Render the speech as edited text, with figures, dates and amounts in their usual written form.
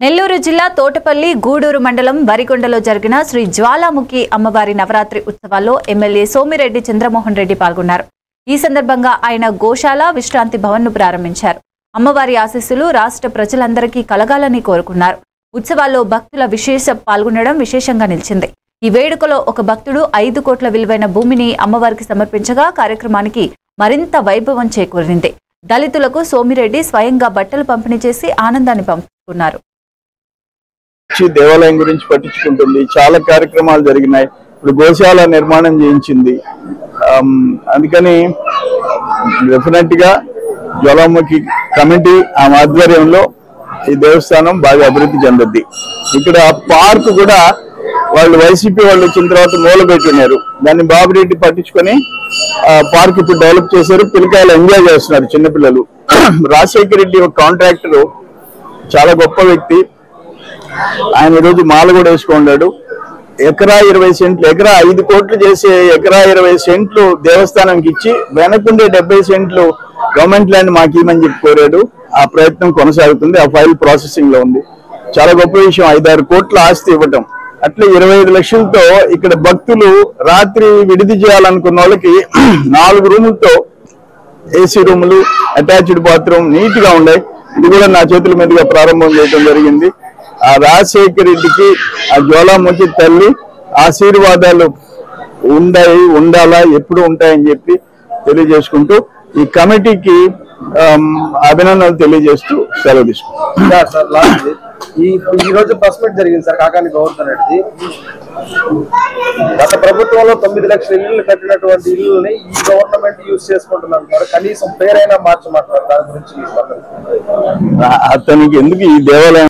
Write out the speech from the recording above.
నెల్లూరు జిల్లా తోటపల్లి గూడూరు మండలం వరిగొండలో జరిగిన శ్రీ జ్వాలాముఖి అమ్మవారి నవరాత్రి ఉత్సవాల్లో ఎమ్మెల్యే సోమిరెడ్డి చంద్రమోహన్ రెడ్డి పాల్గొన్నారు. ఈ సందర్భంగా ఆయన గోశాల విశ్రాంతి భవన్ను ప్రారంభించారు. అమ్మవారి ఆశీస్సులు రాష్ట్ర ప్రజలందరికీ కలగాలని కోరుకున్నారు. ఉత్సవాల్లో భక్తుల పాల్గొనడం విశేషంగా నిలిచింది. ఈ వేడుకలో ఒక భక్తుడు 5 కోట్ల విలువైన భూమిని అమ్మవారికి సమర్పించగా కార్యక్రమానికి మరింత వైభవం చేకూరింది. దళితులకు సోమిరెడ్డి స్వయంగా బట్టలు పంపిణీ చేసి ఆనందాన్ని పంచుకున్నారు. దేవాలయం గురించి పట్టించుకుంటుంది. చాలా కార్యక్రమాలు జరిగినాయి. ఇప్పుడు గోశాల నిర్మాణం చేయించింది. అందుకని డెఫినెట్ గా జ్వాలాముఖి కమిటీ ఆ ఆధ్వర్యంలో ఈ దేవస్థానం బాగా అభివృద్ధి చెందుద్ది. ఇక్కడ పార్క్ కూడా వాళ్ళు వైసీపీ వాళ్ళు వచ్చిన తర్వాత మూలబెట్టున్నారు. దాన్ని బాబురెడ్డి పట్టించుకొని పార్క్ ఇప్పుడు డెవలప్ చేశారు. పిల్లకాయలు ఎంజాయ్ చేస్తున్నారు చిన్నపిల్లలు. రాజశేఖర రెడ్డి ఒక కాంట్రాక్టర్, చాలా గొప్ప వ్యక్తి. ఆయన ఈరోజు మాల కూడా వేసుకున్నాడు. ఎకరా 20 సెంట్లు, ఎకరా 5 కోట్లు చేసే ఎకరా 20 సెంట్లు దేవస్థానంకి ఇచ్చి వెనకుండే 70 సెంట్లు గవర్నమెంట్ ల్యాండ్ మాకు ఇవ్వమని చెప్పి కోరాడు. ఆ ప్రయత్నం కొనసాగుతుంది. ఆ ఫైల్ ప్రాసెసింగ్ లో ఉంది. చాలా గొప్ప విషయం 5-6 కోట్ల ఆస్తి ఇవ్వటం. అట్లా 25 లక్షలతో ఇక్కడ భక్తులు రాత్రి విడిది చేయాలనుకున్న వాళ్ళకి 4 రూములతో ఏసీ రూములు, అటాచ్డ్ బాత్రూమ్ నీట్ గా ఉన్నాయి. ఇది కూడా నా చేతుల మీదుగా ప్రారంభం చేయడం జరిగింది. ఆ రాజశేఖర రెడ్డికి, ఆ జ్వాలాముఖి తల్లి ఆశీర్వాదాలు ఉండాలా, ఎప్పుడు ఉంటాయని చెప్పి తెలియజేసుకుంటూ ఈ కమిటీకి అభినందనలు తెలియజేస్తూ సెలవు తీసుకుంటాం. ఈ రోజు ప్రెస్ మీట్ జరిగింది సార్. కాకాని గోవర్ధన్ రెడ్డి గత ప్రభుత్వంలో 9 లక్షల ఇళ్లు కట్టినటువంటి ఇల్లుని ఈ గవర్నమెంట్ యూజ్ చేసుకుంటున్నారు. కనీసం పేరైనా మార్చమంటారు. దాని గురించి అతనికి ఎందుకు ఈ దేవాలయం